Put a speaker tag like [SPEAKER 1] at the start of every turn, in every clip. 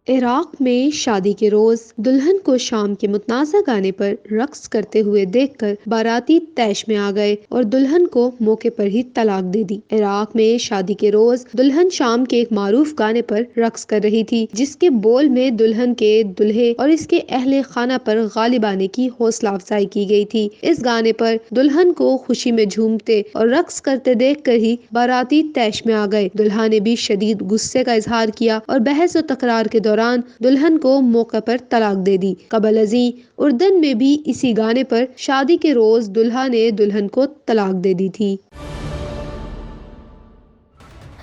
[SPEAKER 1] Iraq में शादी के रोज दुल्हन को शाम के मुतनाज़ा गाने पर रक्स करते हुए देखकर बाराती तैश में आ गए और दुल्हन को मौके पर ही तलाक दे दी। इराक में शादी के रोज दुल्हन शाम के एक मारूफ गाने पर रक्स कर रही थी, जिसके बोल में दुल्हन के दुल्हे और इसके अहले खाना पर गालिब आने की हौसला अफजाई की गई थी। इस गाने पर दुल्हन को खुशी में झूमते और रक्स करते देखकर ही बाराती तैश में आ गए। दुल्हा ने भी शदीद गुस्से का इजहार किया और बहस और तकरार के दौरान दुल्हन को मौके पर तलाक दे दी। कबल अजी उर्दन में भी इसी गाने पर शादी के रोज दुल्हा ने दुल्हन को तलाक दे दी थी।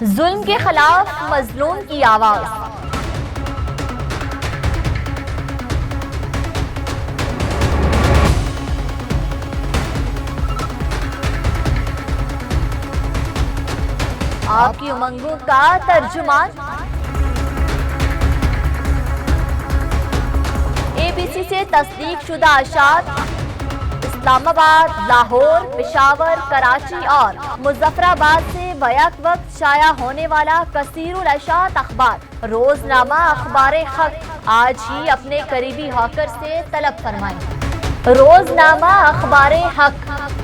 [SPEAKER 2] जुल्म के खिलाफ मजलूम की आवाज। आपकी उमंगों का तर्जुमान। एबीसी से तस्दीक शुदा अशात इस्लामाबाद, लाहौर, पेशावर, कराची और मुजफ्फराबाद से बैक वक्त शाया होने वाला कसीरुल अशात अखबार रोजनामा अखबार हक आज ही अपने करीबी हॉकर से तलब फरमाएं। रोजनामा अखबार हक।